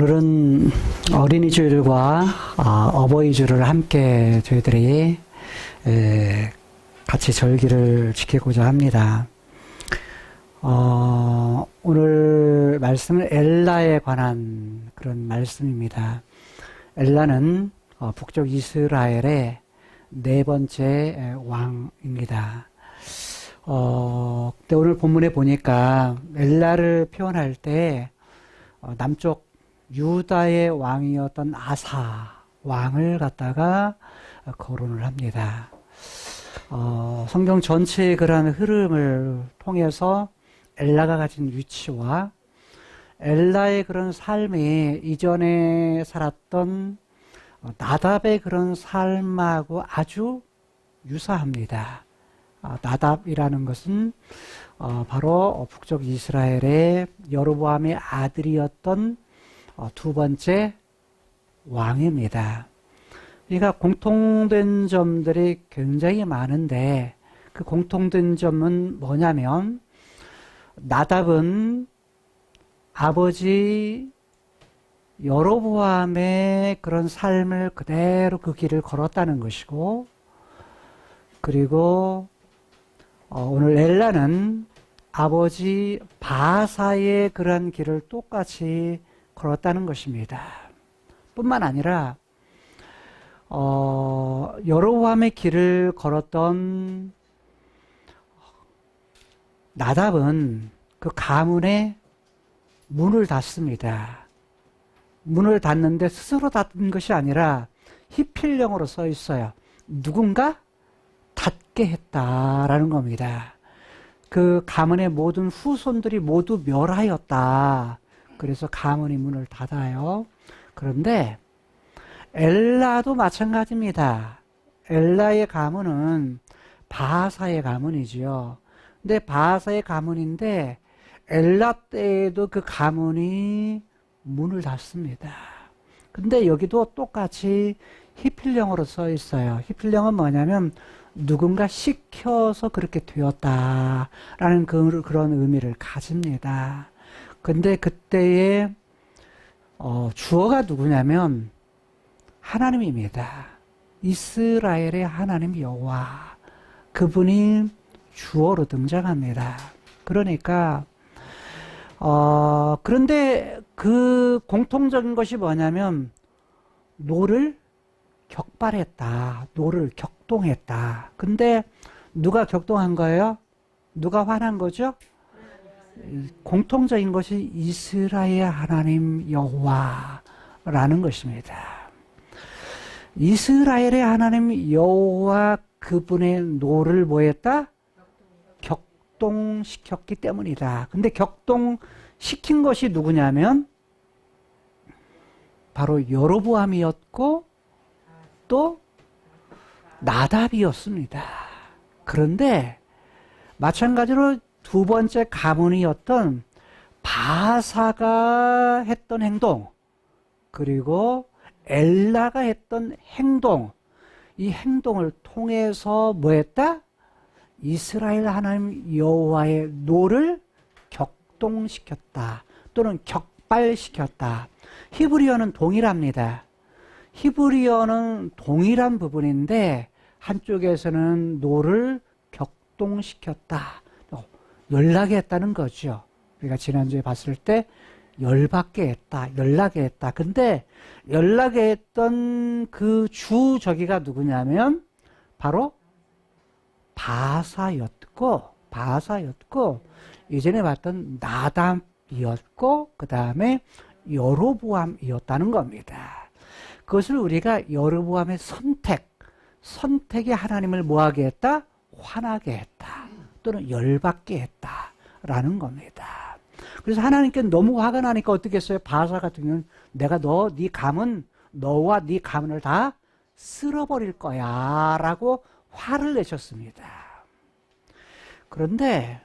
오늘은 어린이 주일과 어버이 주를 함께 저희들이 같이 절기를 지키고자 합니다. 오늘 말씀은 엘라에 관한 그런 말씀입니다. 엘라는 북쪽 이스라엘의 네 번째 왕입니다. 근데 오늘 본문에 보니까 엘라를 표현할 때 남쪽 유다의 왕이었던 아사 왕을 갖다가 거론을 합니다. 성경 전체의 그러한 흐름을 통해서 엘라가 가진 위치와 엘라의 그런 삶이 이전에 살았던 나답의 그런 삶하고 아주 유사합니다. 나답이라는 것은 바로 북쪽 이스라엘의 여로보암의 아들이었던 두 번째 왕입니다. 그러니까 공통된 점들이 굉장히 많은데 그 공통된 점은 뭐냐면 나답은 아버지 여로보암의 그런 삶을 그대로 그 길을 걸었다는 것이고, 그리고 오늘 엘라는 아버지 바사의 그런 길을 똑같이 걸었다는 것입니다. 뿐만 아니라 여로보암의 길을 걸었던 나답은 그 가문의 문을 닫습니다. 문을 닫는데 스스로 닫은 것이 아니라 히필령으로 써 있어요. 누군가 닫게 했다라는 겁니다. 그 가문의 모든 후손들이 모두 멸하였다. 그래서 가문이 문을 닫아요. 그런데 엘라도 마찬가지입니다. 엘라의 가문은 바사의 가문이지요. 근데 바사의 가문인데 엘라 때에도 그 가문이 문을 닫습니다. 근데 여기도 똑같이 히필령으로 써 있어요. 히필령은 뭐냐면 누군가 시켜서 그렇게 되었다라는 그런 의미를 가집니다. 근데 그때의 주어가 누구냐면 하나님입니다. 이스라엘의 하나님 여호와, 그분이 주어로 등장합니다. 그러니까 그런데 그 공통적인 것이 뭐냐면 노를 격발했다, 노를 격동했다. 근데 누가 격동한 거예요? 누가 화난 거죠? 공통적인 것이 이스라엘 하나님 여호와라는 것입니다. 이스라엘의 하나님 여호와 그분의 노를 뭐했다? 격동시켰기 때문이다. 근데 격동시킨 것이 누구냐면 바로 여로보암이었고 또 나답이었습니다. 그런데 마찬가지로 두 번째 가문이었던 바사가 했던 행동, 그리고 엘라가 했던 행동, 이 행동을 통해서 뭐했다? 이스라엘 하나님 여호와의 노를 격동시켰다, 또는 격발시켰다. 히브리어는 동일합니다. 히브리어는 동일한 부분인데 한쪽에서는 노를 격동시켰다, 열나게 했다는 거죠. 우리가 지난주에 봤을 때 열받게 했다, 열나게 했다. 근데 열나게 했던 그 주저기가 누구냐면 바로 바사였고 이전에 봤던 나답이었고 그 다음에 여로보암이었다는 겁니다. 그것을 우리가 여로보암의 선택이 하나님을 뭐하게 했다? 화나게 했다, 또는 열받게 했다라는 겁니다. 그래서 하나님께 너무 화가 나니까 어떻게 했어요? 바사 같은 경우는 내가 너와 네 가문을 다 쓸어버릴 거야 라고 화를 내셨습니다. 그런데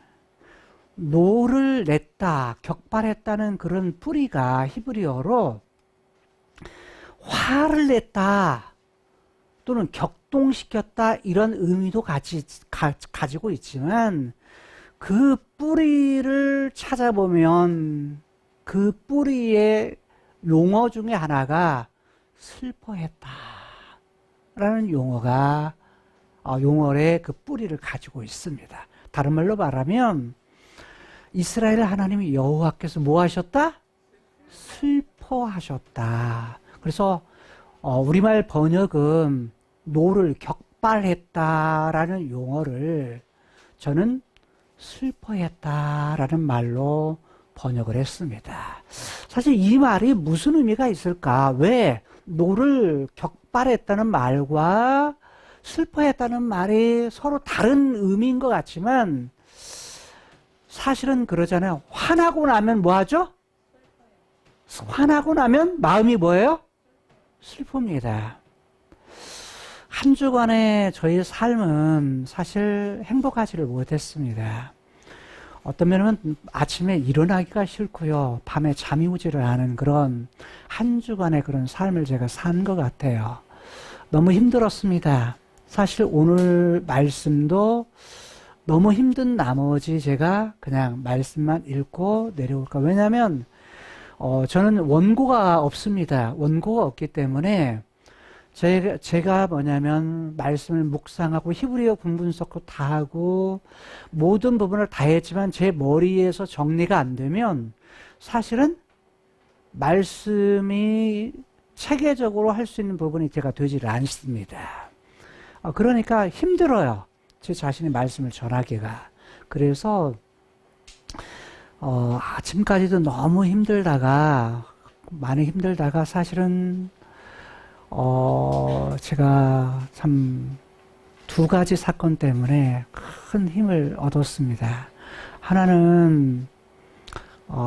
노를 냈다, 격발했다는 그런 뿌리가 히브리어로 화를 냈다 또는 격동시켰다 이런 의미도 가지고 있지만 그 뿌리를 찾아보면 그 뿌리의 용어 중에 하나가 슬퍼했다 라는 용어가 용어의 그 뿌리를 가지고 있습니다. 다른 말로 말하면 이스라엘 하나님이 여호와께서 뭐 하셨다? 슬퍼하셨다. 그래서 우리말 번역은 노를 격발했다라는 용어를 저는 슬퍼했다라는 말로 번역을 했습니다. 사실 이 말이 무슨 의미가 있을까? 왜 노를 격발했다는 말과 슬퍼했다는 말이 서로 다른 의미인 것 같지만 사실은 그러잖아요. 화나고 나면 뭐 하죠? 화나고 나면 마음이 뭐예요? 슬픕니다. 한 주간의 저희 삶은 사실 행복하지를 못했습니다. 어떤 면은 아침에 일어나기가 싫고요. 밤에 잠이 오지를 않은 그런 한 주간의 그런 삶을 제가 산 것 같아요. 너무 힘들었습니다. 사실 오늘 말씀도 너무 힘든 나머지 제가 그냥 말씀만 읽고 내려올까. 왜냐하면 저는 원고가 없습니다. 원고가 없기 때문에 제가 뭐냐면 말씀을 묵상하고 히브리어 공분석도 다 하고 모든 부분을 다 했지만 제 머리에서 정리가 안 되면 사실은 말씀이 체계적으로 할 수 있는 부분이 제가 되지를 않습니다. 그러니까 힘들어요. 제 자신의 말씀을 전하기가. 그래서 아침까지도 너무 힘들다가 많이 힘들다가 사실은 제가 참 두 가지 사건 때문에 큰 힘을 얻었습니다. 하나는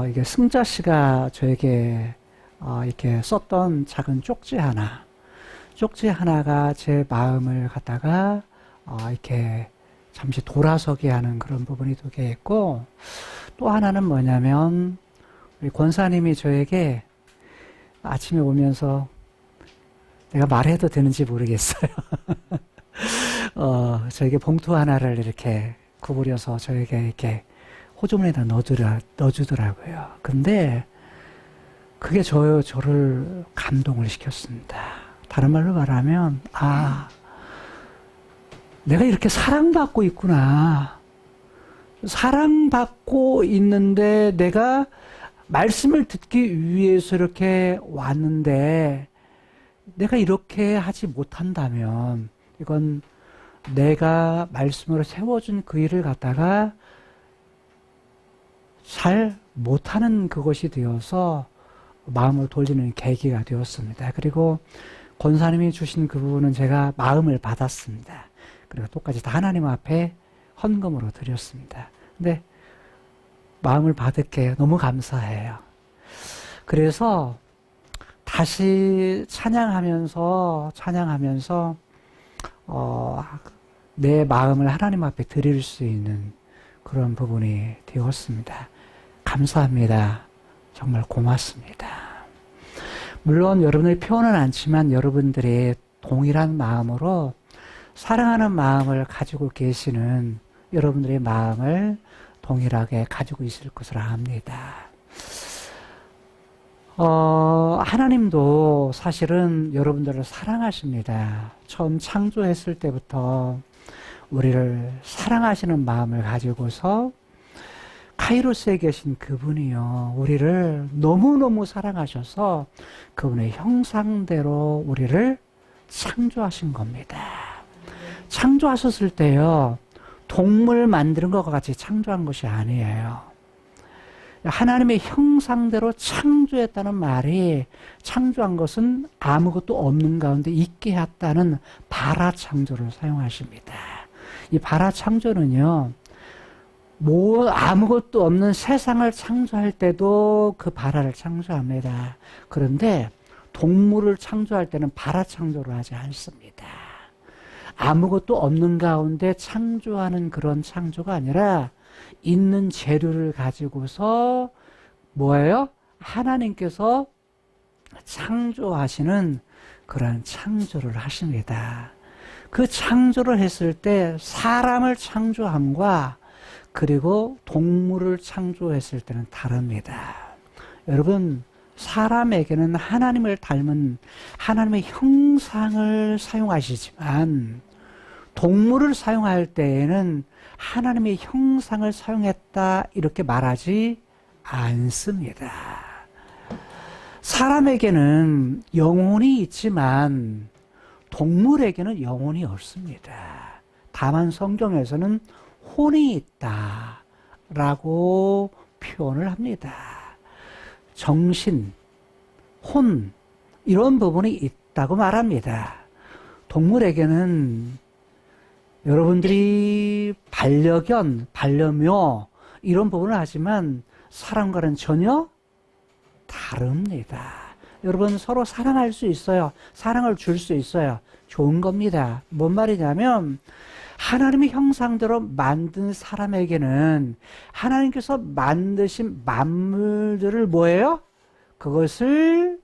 이게 승자 씨가 저에게 이렇게 썼던 작은 쪽지 하나가 제 마음을 갖다가 이렇게 잠시 돌아서게 하는 그런 부분이 두 개 있고, 또 하나는 뭐냐면 우리 권사님이 저에게 아침에 오면서 내가 말해도 되는지 모르겠어요. 저에게 봉투 하나를 이렇게 구부려서 저에게 이렇게 호주머니에다 넣어주더라고요. 근데 그게 저를 감동을 시켰습니다. 다른 말로 말하면, 내가 이렇게 사랑받고 있구나. 사랑받고 있는데 내가 말씀을 듣기 위해서 이렇게 왔는데 내가 이렇게 하지 못한다면 이건 내가 말씀으로 세워준 그 일을 갖다가 잘 못하는 그것이 되어서 마음을 돌리는 계기가 되었습니다. 그리고 권사님이 주신 그 부분은 제가 마음을 받았습니다. 그리고 똑같이 다 하나님 앞에 헌금으로 드렸습니다. 근데 마음을 받을게 너무 감사해요. 그래서 다시 찬양하면서 내 마음을 하나님 앞에 드릴 수 있는 그런 부분이 되었습니다. 감사합니다. 정말 고맙습니다. 물론 여러분들이 표현은 않지만 여러분들이 동일한 마음으로 사랑하는 마음을 가지고 계시는 여러분들의 마음을 동일하게 가지고 있을 것을 압니다. 하나님도 사실은 여러분들을 사랑하십니다. 처음 창조했을 때부터 우리를 사랑하시는 마음을 가지고서 카이로스에 계신 그분이요, 우리를 너무너무 사랑하셔서 그분의 형상대로 우리를 창조하신 겁니다. 창조하셨을 때요, 동물 만드는 것과 같이 창조한 것이 아니에요. 하나님의 형상대로 창조했다는 말이, 창조한 것은 아무것도 없는 가운데 있게 했다는 바라 창조를 사용하십니다. 이 바라 창조는요, 아무것도 없는 세상을 창조할 때도 그 바라를 창조합니다. 그런데 동물을 창조할 때는 바라 창조를 하지 않습니다. 아무것도 없는 가운데 창조하는 그런 창조가 아니라 있는 재료를 가지고서 뭐예요? 하나님께서 창조하시는 그런 창조를 하십니다. 그 창조를 했을 때 사람을 창조함과 그리고 동물을 창조했을 때는 다릅니다. 여러분, 사람에게는 하나님을 닮은 하나님의 형상을 사용하시지만 동물을 사용할 때에는 하나님의 형상을 사용했다 이렇게 말하지 않습니다. 사람에게는 영혼이 있지만 동물에게는 영혼이 없습니다. 다만 성경에서는 혼이 있다 라고 표현을 합니다. 정신, 혼 이런 부분이 있다고 말합니다. 동물에게는 여러분들이 반려견, 반려묘 이런 부분을 하지만 사람과는 전혀 다릅니다. 여러분 서로 사랑할 수 있어요. 사랑을 줄 수 있어요. 좋은 겁니다. 뭔 말이냐면 하나님의 형상대로 만든 사람에게는 하나님께서 만드신 만물들을 뭐예요? 그것을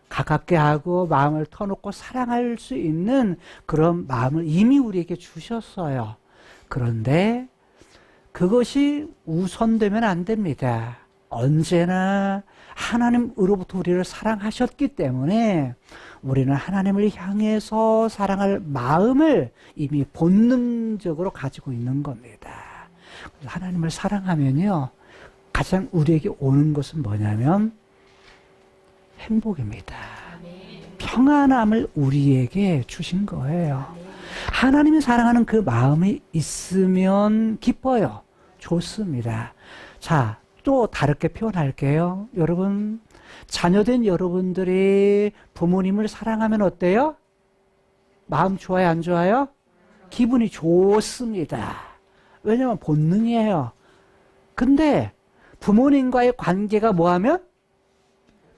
가깝게 하고 마음을 터놓고 사랑할 수 있는 그런 마음을 이미 우리에게 주셨어요. 그런데 그것이 우선되면 안 됩니다. 언제나 하나님으로부터 우리를 사랑하셨기 때문에 우리는 하나님을 향해서 사랑할 마음을 이미 본능적으로 가지고 있는 겁니다. 하나님을 사랑하면요, 가장 우리에게 오는 것은 뭐냐면 행복입니다. 평안함을 우리에게 주신 거예요. 하나님이 사랑하는 그 마음이 있으면 기뻐요. 좋습니다. 자, 또 다르게 표현할게요. 여러분, 자녀된 여러분들이 부모님을 사랑하면 어때요? 마음 좋아요, 안 좋아요? 기분이 좋습니다. 왜냐면 본능이에요. 근데 부모님과의 관계가 뭐하면?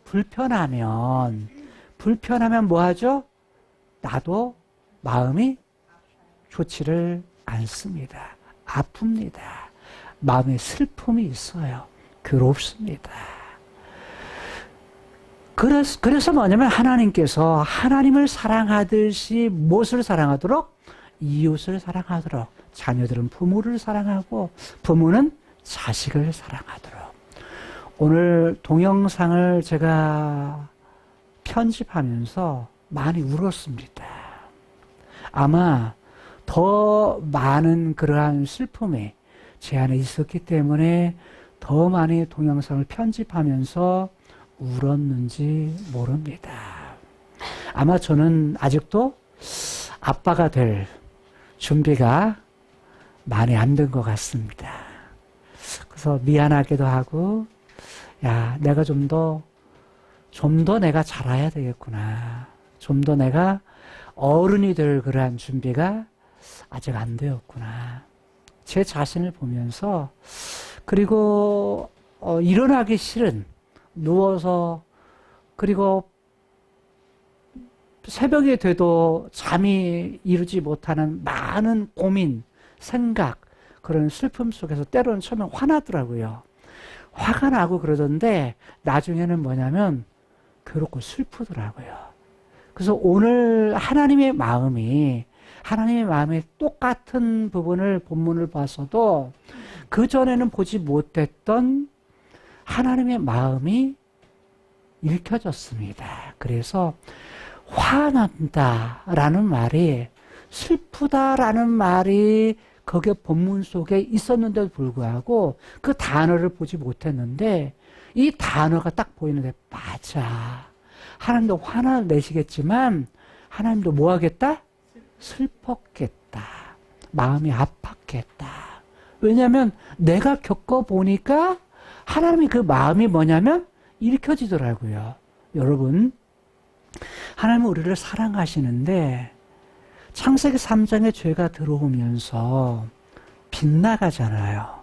불편하면 뭐하죠? 나도 마음이 좋지를 않습니다. 아픕니다. 마음에 슬픔이 있어요. 괴롭습니다. 그래서 뭐냐면 하나님께서 하나님을 사랑하듯이 무엇을 사랑하도록? 이웃을 사랑하도록. 자녀들은 부모를 사랑하고 부모는 자식을 사랑하도록. 오늘 동영상을 제가 편집하면서 많이 울었습니다. 아마 더 많은 그러한 슬픔이 제 안에 있었기 때문에 더 많이 동영상을 편집하면서 울었는지 모릅니다. 아마 저는 아직도 아빠가 될 준비가 많이 안 된 것 같습니다. 그래서 미안하기도 하고, 야, 내가 좀 더 내가 자라야 되겠구나. 좀 더 내가 어른이 될 그러한 준비가 아직 안 되었구나. 제 자신을 보면서, 그리고 일어나기 싫은, 누워서, 그리고 새벽이 돼도 잠이 이루지 못하는 많은 고민, 생각, 그런 슬픔 속에서 때로는 처음에 화나더라고요. 화가 나고 그러던데 나중에는 뭐냐면 괴롭고 슬프더라고요. 그래서 오늘 하나님의 마음이 똑같은 부분을 본문을 봐서도 그전에는 보지 못했던 하나님의 마음이 읽혀졌습니다. 그래서 화난다라는 말이, 슬프다라는 말이 거기에 본문 속에 있었는데도 불구하고 그 단어를 보지 못했는데 이 단어가 딱 보이는데, 맞아. 하나님도 화를 내시겠지만 하나님도 뭐 하겠다? 슬펐겠다. 마음이 아팠겠다. 왜냐하면 내가 겪어보니까 하나님이 그 마음이 뭐냐면 읽혀지더라고요. 여러분, 하나님은 우리를 사랑하시는데 창세기 3장에 죄가 들어오면서 빗나가잖아요.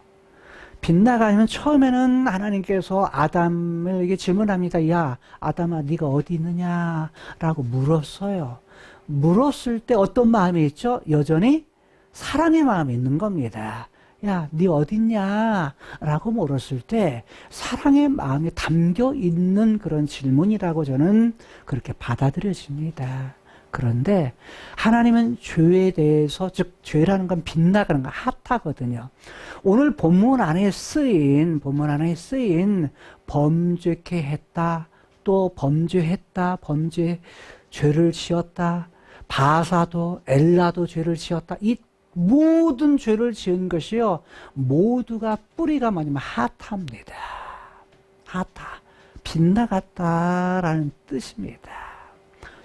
빗나가면 처음에는 하나님께서 아담에게 질문합니다. 야, 아담아, 네가 어디 있느냐? 라고 물었어요. 물었을 때 어떤 마음이 있죠? 여전히 사랑의 마음이 있는 겁니다. 야, 네 어디 있냐? 라고 물었을 때 사랑의 마음이 담겨 있는 그런 질문이라고 저는 그렇게 받아들여집니다. 그런데 하나님은 죄에 대해서, 즉 죄라는 건 빗나가는 거, 핫하거든요. 오늘 본문 안에 쓰인 범죄케 했다, 롯도 범죄했다. 죄를 지었다. 바사도 엘라도 죄를 지었다. 이 모든 죄를 지은 것이요. 모두가 뿌리가 뭐냐면 하타입니다. 하타. 빗나갔다라는 뜻입니다.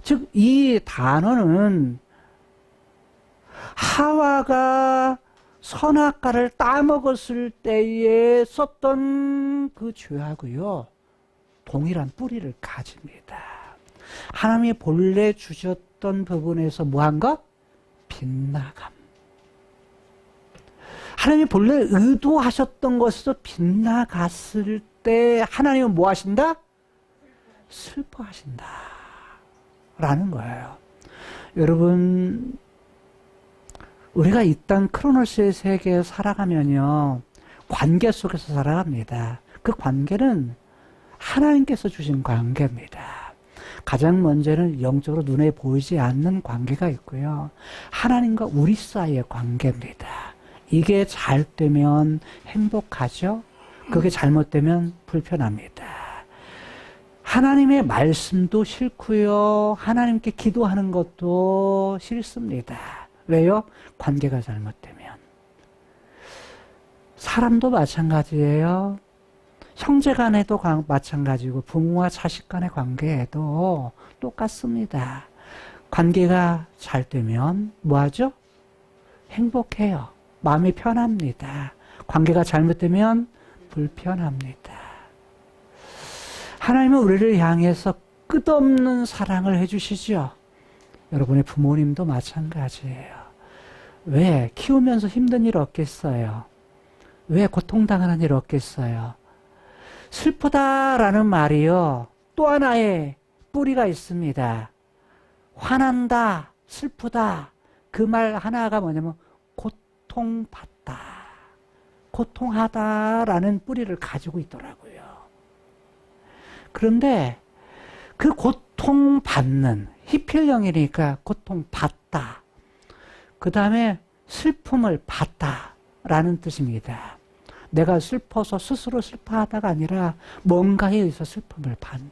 즉, 이 단어는 하와가 선악과를 따먹었을 때에 썼던 그 죄하고요. 동일한 뿌리를 가집니다. 하나님이 본래 주셨던 부분에서 뭐한 것? 빗나감. 하나님이 본래 의도하셨던 것에서 빗나갔을 때 하나님은 뭐 하신다? 슬퍼하신다. 라는 거예요. 여러분, 우리가 이 땅 크로노스의 세계에 살아가면요. 관계 속에서 살아갑니다. 그 관계는 하나님께서 주신 관계입니다. 가장 먼저는 영적으로 눈에 보이지 않는 관계가 있고요. 하나님과 우리 사이의 관계입니다. 이게 잘 되면 행복하죠? 그게 잘못되면 불편합니다. 하나님의 말씀도 싫고요. 하나님께 기도하는 것도 싫습니다. 왜요? 관계가 잘못되면. 사람도 마찬가지예요. 형제 간에도 마찬가지고 부모와 자식 간의 관계에도 똑같습니다. 관계가 잘 되면 뭐하죠? 행복해요. 마음이 편합니다. 관계가 잘못되면 불편합니다. 하나님은 우리를 향해서 끝없는 사랑을 해주시죠. 여러분의 부모님도 마찬가지예요. 왜? 키우면서 힘든 일 없겠어요? 왜 고통당하는 일 없겠어요? 슬프다라는 말이요. 또 하나의 뿌리가 있습니다. 화난다, 슬프다. 그 말 하나가 뭐냐면 고통받다, 고통하다라는 뿌리를 가지고 있더라고요. 그런데 그 고통받는, 히필령이니까 고통받다. 그 다음에 슬픔을 받다라는 뜻입니다. 내가 슬퍼서 스스로 슬퍼하다가 아니라 뭔가에 의해서 슬픔을 받는.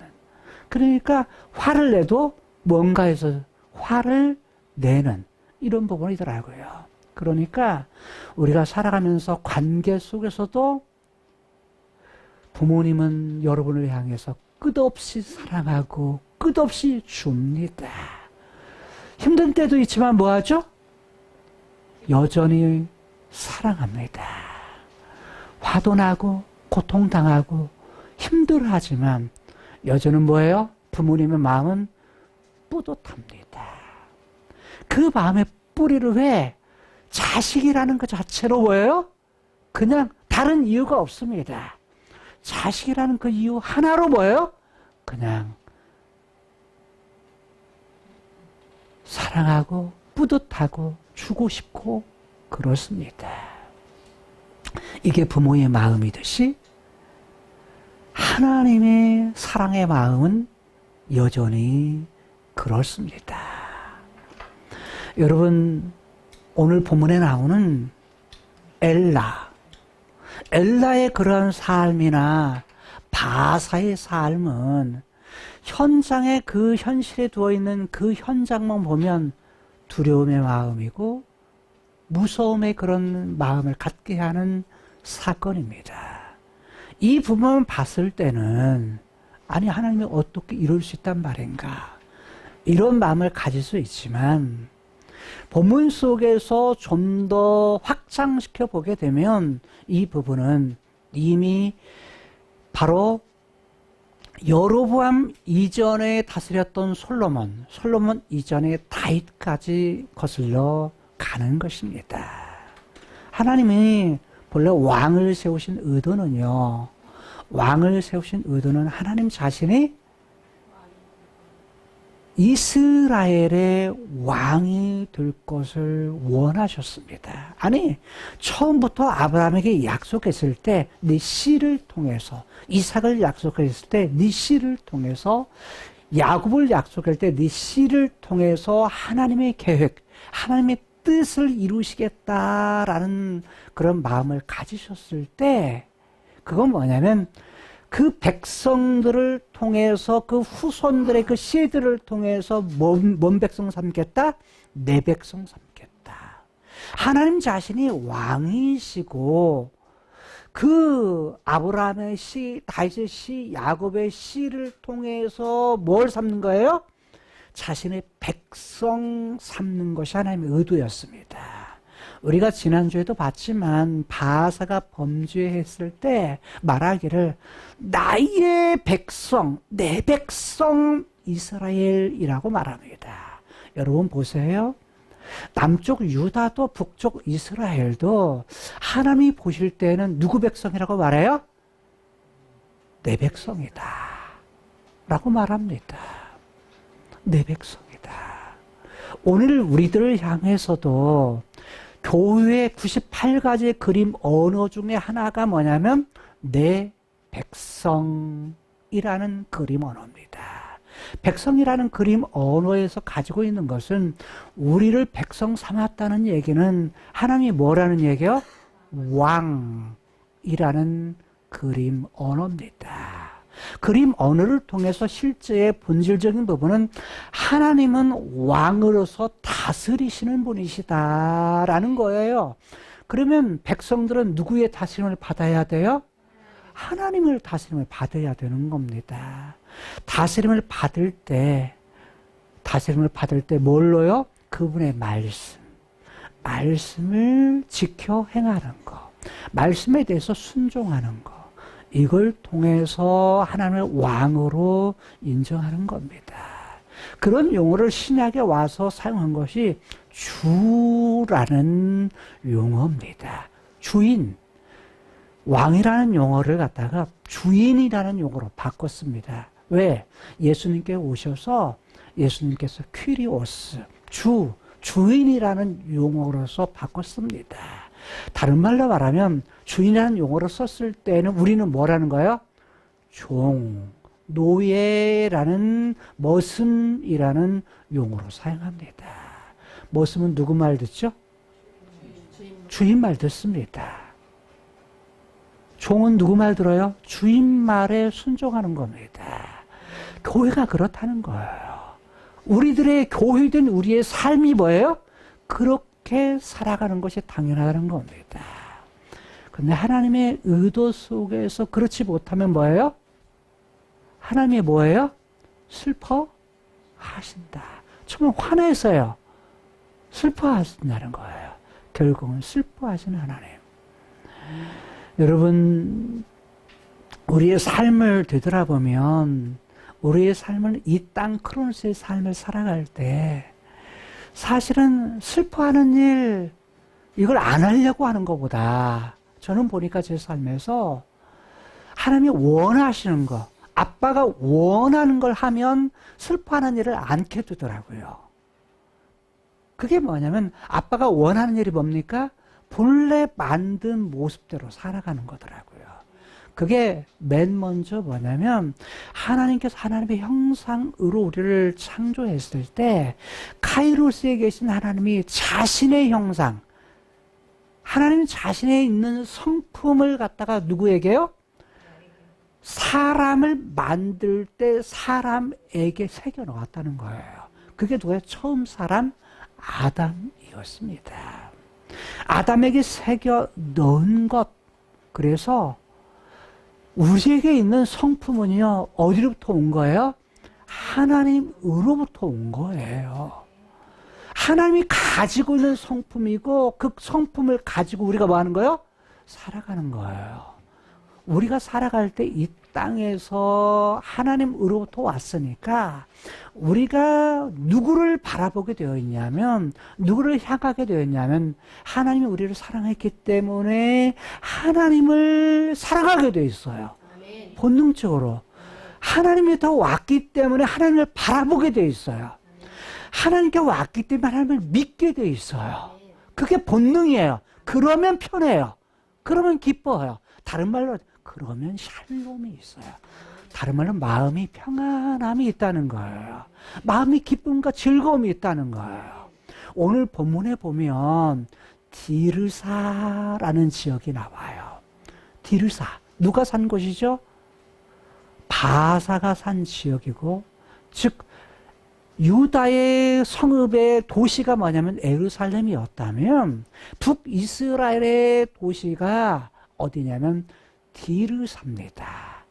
그러니까 화를 내도 뭔가에서 화를 내는 이런 부분이더라고요. 그러니까 우리가 살아가면서 관계 속에서도 부모님은 여러분을 향해서 끝없이 사랑하고 끝없이 줍니다. 힘든 때도 있지만 뭐하죠? 여전히 사랑합니다. 화도 나고 고통당하고 힘들어하지만 여전히 뭐예요? 부모님의 마음은 뿌듯합니다. 그 마음의 뿌리를 왜? 자식이라는 것 자체로 뭐예요? 그냥 다른 이유가 없습니다. 자식이라는 그 이유 하나로 뭐예요? 그냥 사랑하고 뿌듯하고 주고 싶고 그렇습니다. 이게 부모의 마음이듯이 하나님의 사랑의 마음은 여전히 그렇습니다. 여러분, 오늘 본문에 나오는 엘라의 그러한 삶이나 바사의 삶은 현장에 그 현실에 두어있는 그 현장만 보면 두려움의 마음이고 무서움의 그런 마음을 갖게 하는 사건입니다. 이 부분을 봤을 때는 아니 하나님이 어떻게 이럴 수 있단 말인가 이런 마음을 가질 수 있지만 본문 속에서 좀 더 확장시켜 보게 되면 이 부분은 이미 바로 여로보암 이전에 다스렸던 솔로몬 이전에 다윗까지 거슬러 가는 것입니다. 하나님이 본래 왕을 세우신 의도는요. 왕을 세우신 의도는 하나님 자신이 이스라엘의 왕이 될 것을 원하셨습니다. 아니, 처음부터 아브라함에게 약속했을 때 네 씨를 통해서, 이삭을 약속했을 때 네 씨를 통해서, 야곱을 약속할 때 네 씨를 통해서 하나님의 계획, 하나님의 뜻을 이루시겠다라는 그런 마음을 가지셨을 때 그건 뭐냐면 그 백성들을 통해서 그 후손들의 그 씨들을 통해서 뭔 백성 삼겠다? 내 백성 삼겠다. 하나님 자신이 왕이시고 그 아브라함의 씨, 다윗의 씨, 야곱의 씨를 통해서 뭘 삼는 거예요? 자신의 백성 삼는 것이 하나님의 의도였습니다. 우리가 지난주에도 봤지만 바사가 범죄했을 때 말하기를 나의 백성, 내 백성 이스라엘이라고 말합니다. 여러분 보세요. 남쪽 유다도 북쪽 이스라엘도 하나님이 보실 때는 누구 백성이라고 말해요? 내 백성이다 라고 말합니다. 내 백성이다. 오늘 우리들을 향해서도 교회의 98가지의 그림 언어 중에 하나가 뭐냐면 내 백성이라는 그림 언어입니다. 백성이라는 그림 언어에서 가지고 있는 것은 우리를 백성 삼았다는 얘기는 하나님이 뭐라는 얘기요? 왕이라는 그림 언어입니다. 그림 언어를 통해서 실제의 본질적인 부분은 하나님은 왕으로서 다스리시는 분이시다라는 거예요. 그러면 백성들은 누구의 다스림을 받아야 돼요? 하나님을 다스림을 받아야 되는 겁니다. 다스림을 받을 때 뭘로요? 그분의 말씀을 지켜 행하는 거, 말씀에 대해서 순종하는 거, 이걸 통해서 하나님을 왕으로 인정하는 겁니다. 그런 용어를 신약에 와서 사용한 것이 주라는 용어입니다. 주인. 왕이라는 용어를 갖다가 주인이라는 용어로 바꿨습니다. 왜? 예수님께 오셔서 예수님께서 퀴리오스, 주인이라는 용어로서 바꿨습니다. 다른 말로 말하면 주인이라는 용어를 썼을 때는 우리는 뭐라는 거예요? 노예라는 머슴이라는 용어로 사용합니다. 머슴은 누구 말 듣죠? 주인 말 듣습니다. 종은 누구 말 들어요? 주인 말에 순종하는 겁니다. 교회가 그렇다는 거예요. 우리들의 교회된 우리의 삶이 뭐예요? 그렇게 살아가는 것이 당연하다는 겁니다. 근데 하나님의 의도 속에서 그렇지 못하면 뭐예요? 하나님이 뭐예요? 슬퍼하신다. 처음에 화내서요. 슬퍼하신다는 거예요. 결국은 슬퍼하시는 하나님. 여러분, 우리의 삶을 되돌아보면 우리의 삶을 이 땅 크로노스의 삶을 살아갈 때 사실은 슬퍼하는 일, 이걸 안 하려고 하는 것보다 저는 보니까 제 삶에서 하나님이 원하시는 거, 아빠가 원하는 걸 하면 슬퍼하는 일을 않게 되더라고요. 그게 뭐냐면 아빠가 원하는 일이 뭡니까? 본래 만든 모습대로 살아가는 거더라고요. 그게 맨 먼저 뭐냐면 하나님께서 하나님의 형상으로 우리를 창조했을 때 카이로스에 계신 하나님이 자신의 형상, 하나님 자신에 있는 성품을 갖다가 누구에게요? 사람을 만들 때 사람에게 새겨 놓았다는 거예요. 그게 누구예요? 처음 사람 아담이었습니다. 아담에게 새겨 넣은 것. 그래서 우리에게 있는 성품은요, 어디로부터 온 거예요? 하나님으로부터 온 거예요. 하나님이 가지고 있는 성품이고 그 성품을 가지고 우리가 뭐 하는 거예요? 살아가는 거예요. 우리가 살아갈 때 이 땅에서 하나님으로부터 왔으니까 우리가 누구를 바라보게 되어 있냐면, 누구를 향하게 되어 있냐면 하나님이 우리를 사랑했기 때문에 하나님을 사랑하게 되어 있어요. 본능적으로. 하나님이 더 왔기 때문에 하나님을 바라보게 되어 있어요. 하나님께 왔기 때문에 하나님을 믿게 되어 있어요. 그게 본능이에요. 그러면 편해요. 그러면 기뻐요. 다른 말로 그러면 샬롬이 있어요. 다른 말로 마음이 평안함이 있다는 거예요. 마음이 기쁨과 즐거움이 있다는 거예요. 오늘 본문에 보면 디르사라는 지역이 나와요. 디르사. 누가 산 곳이죠? 바사가 산 지역이고, 즉 유다의 성읍의 도시가 뭐냐면 예루살렘이었다면 북이스라엘의 도시가 어디냐면 디르사입니다.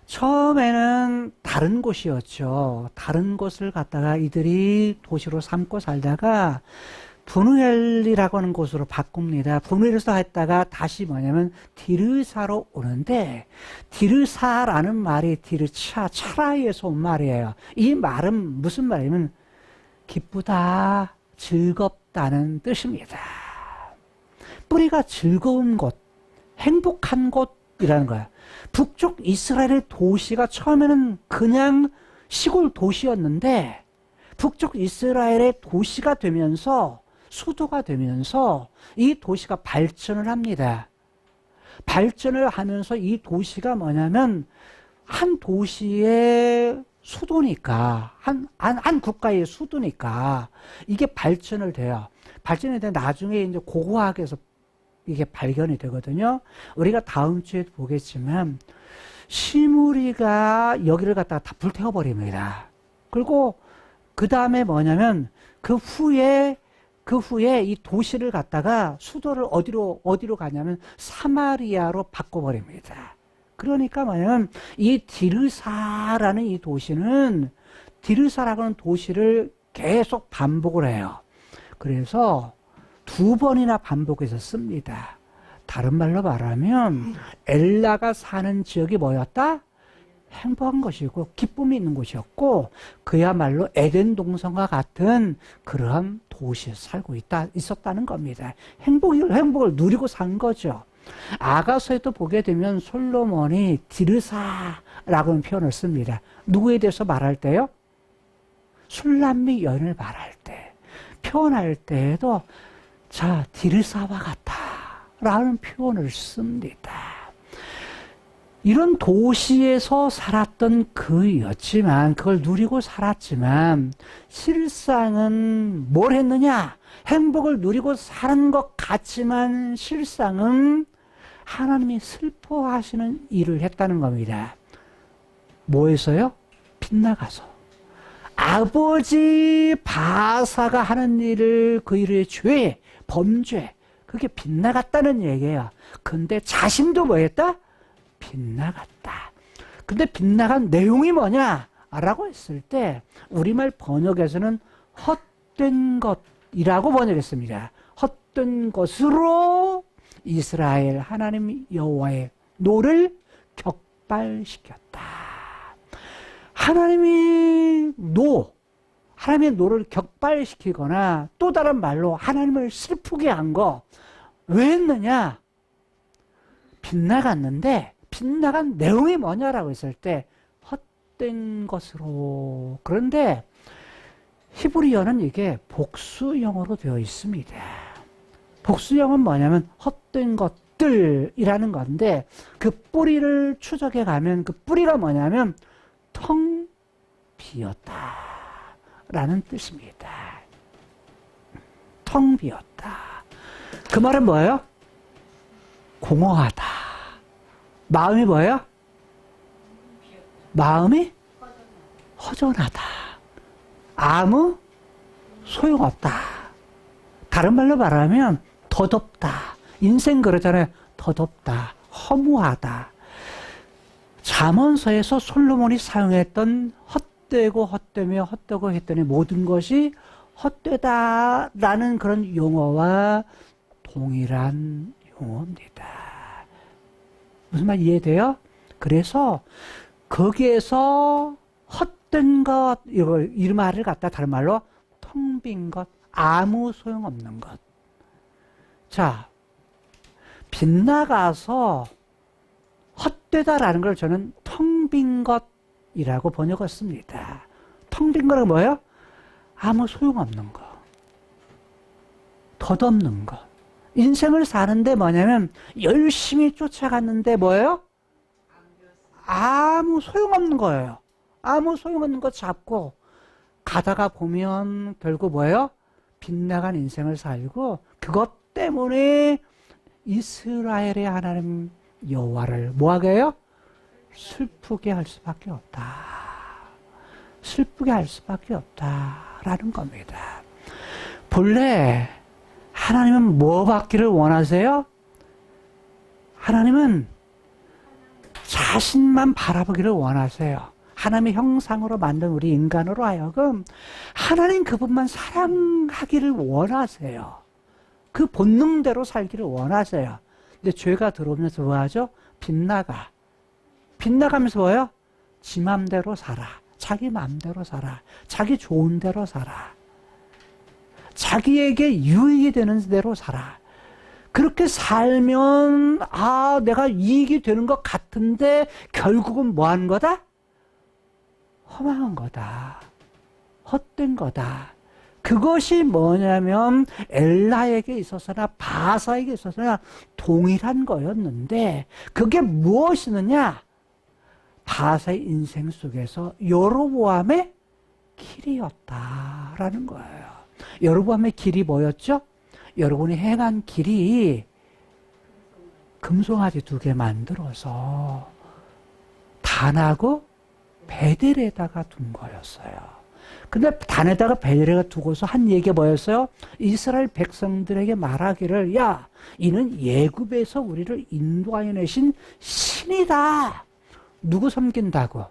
처음에는 다른 곳이었죠. 다른 곳을 갖다가 이들이 도시로 삼고 살다가 분우엘이라고 하는 곳으로 바꿉니다. 분우엘에서 했다가 다시 뭐냐면 디르사로 오는데, 디르사라는 말이 디르차, 차라에서 온 말이에요. 이 말은 무슨 말이냐면 기쁘다, 즐겁다는 뜻입니다. 뿌리가 즐거운 곳, 행복한 곳이라는 거야. 북쪽 이스라엘의 도시가 처음에는 그냥 시골 도시였는데 북쪽 이스라엘의 도시가 되면서, 수도가 되면서 이 도시가 발전을 합니다. 발전을 하면서 이 도시가 뭐냐면 한 도시의 수도니까, 한 국가의 수도니까 이게 발전을 돼요. 발전이 돼 나중에 이제 고고학에서 이게 발견이 되거든요. 우리가 다음 주에 보겠지만 시므리가 여기를 갖다가 다 불태워버립니다. 그리고 그 다음에 뭐냐면 그 후에 이 도시를 갖다가 수도를 어디로 가냐면 사마리아로 바꿔버립니다. 그러니까 뭐냐면 이 디르사라는 이 도시는, 디르사라고 하는 도시를 계속 반복을 해요. 그래서 2번이나 반복해서 씁니다. 다른 말로 말하면 엘라가 사는 지역이 뭐였다? 행복한 것이고 기쁨이 있는 곳이었고, 그야말로 에덴 동산과 같은 그러한 도시에 살고 있었다는 겁니다. 행복을 누리고 산 거죠. 아가서에도 보게 되면 솔로몬이 디르사라고 하는 표현을 씁니다. 누구에 대해서 말할 때요? 술람미 여인을 말할 때, 표현할 때에도 자, 디르사와 같다 라는 표현을 씁니다. 이런 도시에서 살았던 그였지만, 그걸 누리고 살았지만 실상은 뭘 했느냐? 행복을 누리고 사는 것 같지만 실상은 하나님이 슬퍼하시는 일을 했다는 겁니다. 뭐에서요? 빗나가서. 아버지 바사가 하는 일을, 그 일의 죄, 범죄, 그게 빗나갔다는 얘기예요. 근데 자신도 뭐 했다? 빗나갔다. 근데 빗나간 내용이 뭐냐? 라고 했을 때 우리말 번역에서는 헛된 것이라고 번역했습니다. 헛된 것으로 이스라엘 하나님 여호와의 노를 격발시켰다. 하나님의 노를 격발시키거나, 또 다른 말로 하나님을 슬프게 한 거 왜 했느냐? 빗나갔는데 빗나간 내용이 뭐냐라고 했을 때 헛된 것으로. 그런데 히브리어는 이게 복수형으로 되어 있습니다. 복수형은 뭐냐면 헛된 것들이라는 건데, 그 뿌리를 추적해 가면 그 뿌리가 뭐냐면 텅 비었다 라는 뜻입니다. 텅 비었다. 그 말은 뭐예요? 공허하다. 마음이 뭐예요? 마음이 허전하다. 아무 소용없다. 다른 말로 말하면 덧없다. 인생 그러잖아요. 덧없다. 허무하다. 잠언서에서 솔로몬이 사용했던 헛되고 했더니 모든 것이 헛되다라는 그런 용어와 동일한 용어입니다. 무슨 말 이해돼요? 그래서 거기에서 헛된 것, 이 말을 갖다 다른 말로 텅 빈 것, 아무 소용없는 것. 자, 빗나가서 헛되다라는 걸 저는 텅 빈 것이라고 번역을 씁니다. 텅 빈 거는 뭐예요? 아무 소용없는 거. 덧없는 거. 인생을 사는데 뭐냐면 열심히 쫓아갔는데 뭐예요? 아무 소용없는 거예요. 아무 소용없는 거 잡고 가다가 보면 결국 뭐예요? 빗나간 인생을 살고, 그것 때문에 이스라엘의 하나님 여호와를 뭐하게 해요? 슬프게 할 수밖에 없다. 슬프게 할 수밖에 없다라는 겁니다. 본래 하나님은 뭐 받기를 원하세요? 하나님은 자신만 바라보기를 원하세요. 하나님의 형상으로 만든 우리 인간으로 하여금 하나님 그분만 사랑하기를 원하세요. 그 본능대로 살기를 원하세요. 근데 죄가 들어오면서 뭐하죠? 빗나가. 빗나가면서 뭐예요? 지 맘대로 살아. 자기 맘대로 살아. 자기 좋은 대로 살아. 자기에게 유익이 되는 대로 살아. 그렇게 살면 내가 이익이 되는 것 같은데 결국은 뭐 하는 거다? 허망한 거다. 헛된 거다. 그것이 뭐냐면 엘라에게 있어서나 바사에게 있어서나 동일한 거였는데 그게 무엇이느냐? 바사의 인생 속에서 여로보암의 길이었다라는 거예요. 여로보암의 길이 뭐였죠? 여러분이 행한 길이 금송아지 2개 만들어서 단하고 베델에다가 둔 거였어요. 근데 단에다가 베델에다가 두고서 한 얘기가 뭐였어요? 이스라엘 백성들에게 말하기를 야, 이는 예굽에서 우리를 인도하여 내신 신이다. 누구 섬긴다고?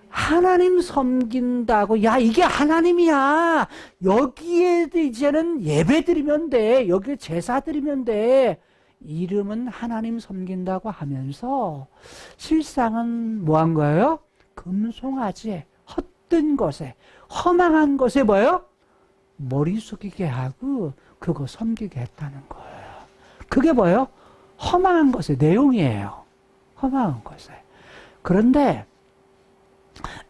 하나님 섬긴다고. 야, 이게 하나님이야. 여기에 이제는 예배 드리면 돼. 여기에 제사 드리면 돼. 이름은 하나님 섬긴다고 하면서 실상은 뭐 한 거예요? 금송아지에 헛된 것에 허망한 것에 뭐예요? 머리 숙이게 하고 그거 섬기게 했다는 거예요. 그게 뭐예요? 허망한 것의 내용이에요. 허망한 것에. 그런데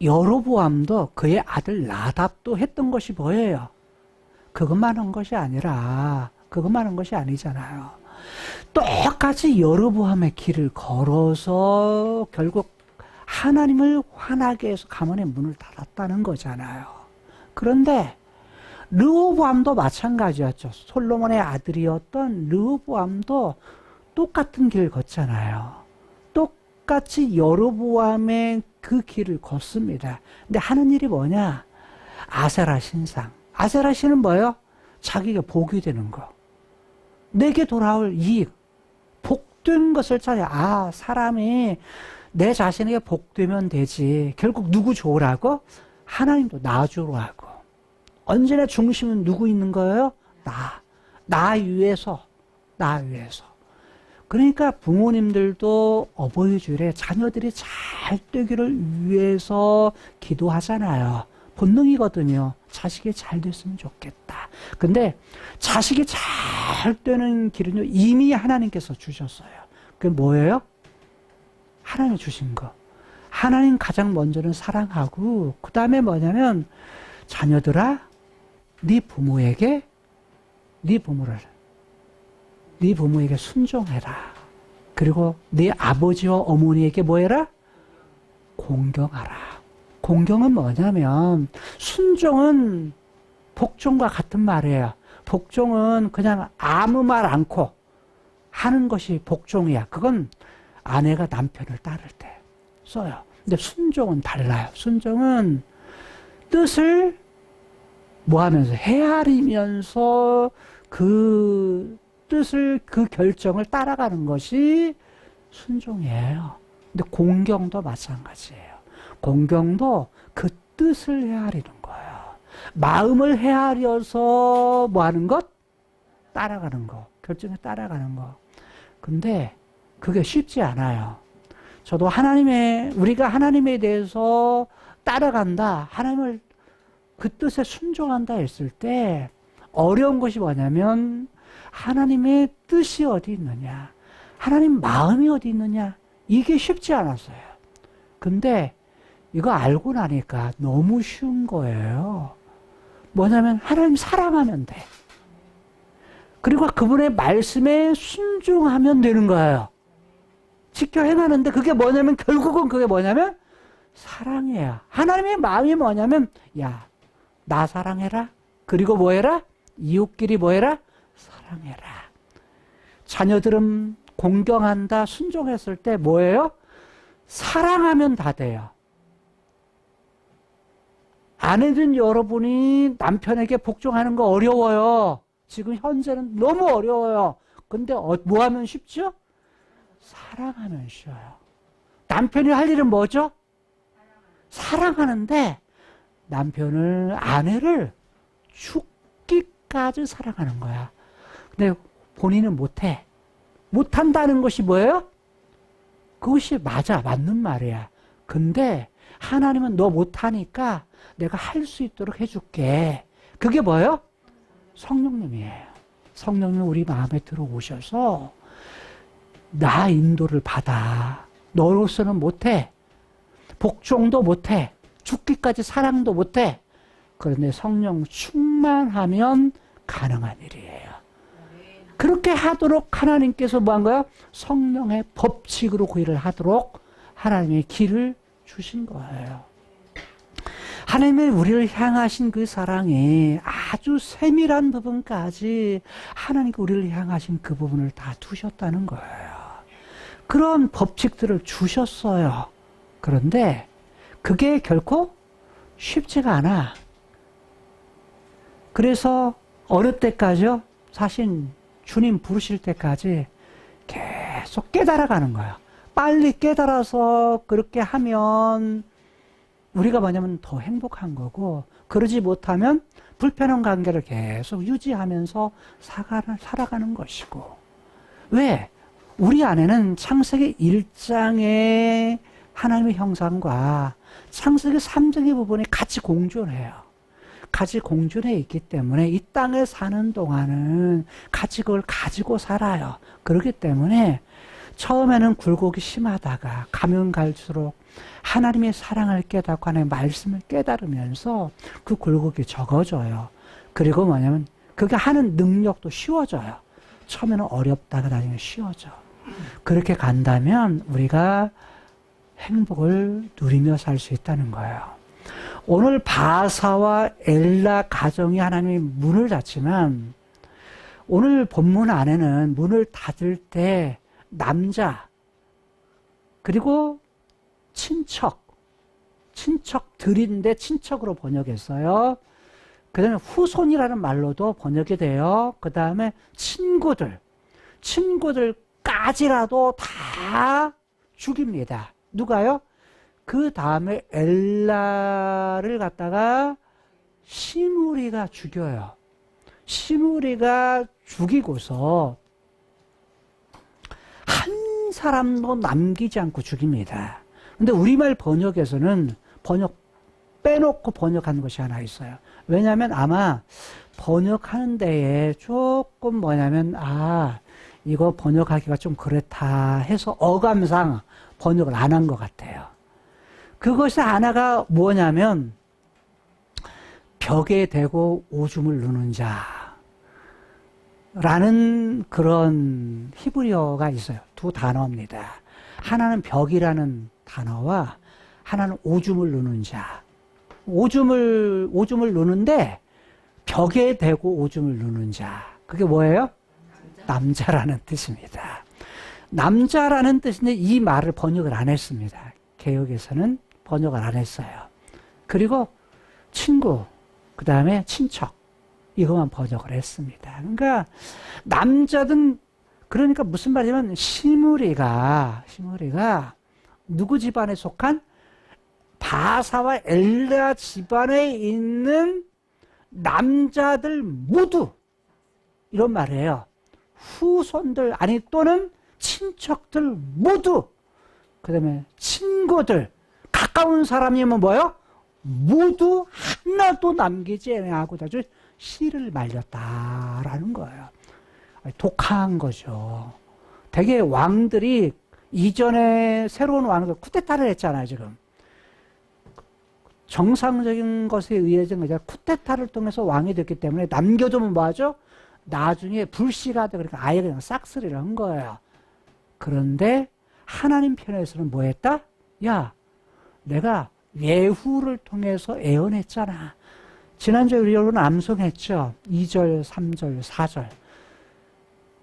여로보암도 그의 아들 나답도 했던 것이 뭐예요? 그것만 한 것이 아니라 그것만 한 것이 아니잖아요. 똑같이 여로보암의 길을 걸어서 결국 하나님을 화나게 해서 가문의 문을 닫았다는 거잖아요. 그런데 르호보암도 마찬가지였죠. 솔로몬의 아들이었던 르호보암도 똑같은 길을 걷잖아요. 똑같이 여로보암의 그 길을 걷습니다. 근데 하는 일이 뭐냐? 아세라 신상. 아세라 신은 뭐예요? 자기가 복이 되는 거. 내게 돌아올 이익. 복된 것을 찾아. 사람이 내 자신에게 복되면 되지. 결국 누구 좋으라고? 하나님도 나 좋으라고. 언제나 중심은 누구 있는 거예요? 나 위해서. 나 위해서. 그러니까 부모님들도 어버이 주일에 자녀들이 잘 되기를 위해서 기도하잖아요. 본능이거든요. 자식이 잘 됐으면 좋겠다. 근데 자식이 잘 되는 길은요, 이미 하나님께서 주셨어요. 그게 뭐예요? 하나님 주신 거. 하나님 가장 먼저는 사랑하고, 그 다음에 뭐냐면, 자녀들아, 네 부모에게 순종해라. 그리고 네 아버지와 어머니에게 뭐해라? 공경하라. 공경은 뭐냐면 순종은 복종과 같은 말이에요. 복종은 그냥 아무 말 않고 하는 것이 복종이야. 그건 아내가 남편을 따를 때 써요. 근데 순종은 달라요. 순종은 뜻을 뭐 하면서 헤아리면서 그 뜻을, 그 결정을 따라가는 것이 순종이에요. 근데 공경도 마찬가지예요. 공경도 그 뜻을 헤아리는 거예요. 마음을 헤아려서 뭐 하는 것? 따라가는 거. 결정에 따라가는 거. 근데 그게 쉽지 않아요. 저도 우리가 하나님에 대해서 따라간다, 하나님을 그 뜻에 순종한다 했을 때 어려운 것이 뭐냐면 하나님의 뜻이 어디 있느냐, 하나님 마음이 어디 있느냐, 이게 쉽지 않았어요. 근데 이거 알고 나니까 너무 쉬운 거예요. 뭐냐면 하나님 사랑하면 돼. 그리고 그분의 말씀에 순종하면 되는 거예요. 지켜 행하는데 그게 뭐냐면 결국은 그게 뭐냐면 사랑이에요. 하나님의 마음이 뭐냐면 야, 나 사랑해라. 그리고 뭐해라? 이웃끼리 뭐해라? 사랑해라. 자녀들은 공경한다, 순종했을 때 뭐예요? 사랑하면 다 돼요. 아내든 여러분이 남편에게 복종하는 거 어려워요. 지금 현재는 너무 어려워요. 근데 뭐 하면 쉽죠? 사랑하면 쉬워요. 남편이 할 일은 뭐죠? 사랑하는데 남편을, 아내를 죽기까지 사랑하는 거야. 근데 본인은 못해. 못한다는 것이 뭐예요? 그것이 맞아. 맞는 말이야. 근데 하나님은 너 못하니까 내가 할 수 있도록 해줄게. 그게 뭐예요? 성령님이에요. 성령님 우리 마음에 들어오셔서 나 인도를 받아. 너로서는 못해. 복종도 못해. 죽기까지 사랑도 못해. 그런데 성령 충만하면 가능한 일이에요. 그렇게 하도록 하나님께서 뭐 한 거야? 성령의 법칙으로 그 일을 하도록 하나님의 길을 주신 거예요. 하나님의 우리를 향하신 그 사랑이 아주 세밀한 부분까지 하나님께 우리를 향하신 그 부분을 다 두셨다는 거예요. 그런 법칙들을 주셨어요. 그런데 그게 결코 쉽지가 않아. 그래서 어느 때까지요? 사실 주님 부르실 때까지 계속 깨달아가는 거야. 빨리 깨달아서 그렇게 하면 우리가 뭐냐면 더 행복한 거고, 그러지 못하면 불편한 관계를 계속 유지하면서 살아가는 것이고. 왜? 우리 안에는 창세기 1장의 하나님의 형상과 창세기 3장의 부분이 같이 공존해요. 같이 공존해 있기 때문에 이 땅에 사는 동안은 같이 그걸 가지고 살아요. 그렇기 때문에 처음에는 굴곡이 심하다가 가면 갈수록 하나님의 사랑을 깨닫고 하나님의 말씀을 깨달으면서 그 굴곡이 적어져요. 그리고 뭐냐면 그게 하는 능력도 쉬워져요. 처음에는 어렵다가 나중에 쉬워져. 그렇게 간다면 우리가 행복을 누리며 살 수 있다는 거예요. 오늘 바사와 엘라 가정이 하나님의 문을 닫지만 오늘 본문 안에는 문을 닫을 때 남자 그리고 친척들인데 친척으로 번역했어요. 그 다음에 후손이라는 말로도 번역이 돼요. 그 다음에 친구들까지라도 다 죽입니다. 누가요? 그 다음에 엘라를 갖다가 시므리가 죽여요. 시므리가 죽이고서 한 사람도 남기지 않고 죽입니다. 근데 우리말 번역에서는 빼놓고 번역한 것이 하나 있어요. 왜냐하면 아마 번역하는 데에 조금 뭐냐면 이거 번역하기가 좀 그렇다 해서 어감상 번역을 안 한 것 같아요. 그것이 하나가 뭐냐면 벽에 대고 오줌을 누는 자라는 그런 히브리어가 있어요. 두 단어입니다. 하나는 벽이라는 단어와 하나는 오줌을 누는 자. 오줌을 누는데 벽에 대고 오줌을 누는 자. 그게 뭐예요? 남자라는 뜻입니다. 남자라는 뜻인데 이 말을 번역을 안 했습니다. 개역에서는 번역을 안 했어요. 그리고 친구, 그 다음에 친척, 이것만 번역을 했습니다. 그러니까 남자든, 그러니까 무슨 말이냐면 시므리가 누구 집안에 속한 바사와 엘라 집안에 있는 남자들 모두 이런 말이에요. 후손들 아니 또는 친척들 모두, 그 다음에 친구들, 가까운 사람이면 뭐요? 모두 하나도 남기지 아니하고 아주 씨를 말렸다라는 거예요. 독한 거죠. 되게 왕들이 이전에 새로운 왕들 쿠데타를 했잖아요. 지금 정상적인 것에 의해서 쿠데타를 통해서 왕이 됐기 때문에 남겨두면 뭐하죠? 나중에 불씨가 되고 그러니까 아예 그냥 싹쓸이를 한 거예요. 그런데 하나님 편에서는 뭐 했다? 야, 내가 예후를 통해서 예언했잖아. 지난주에 우리 여러분 암송했죠? 2절, 3절, 4절.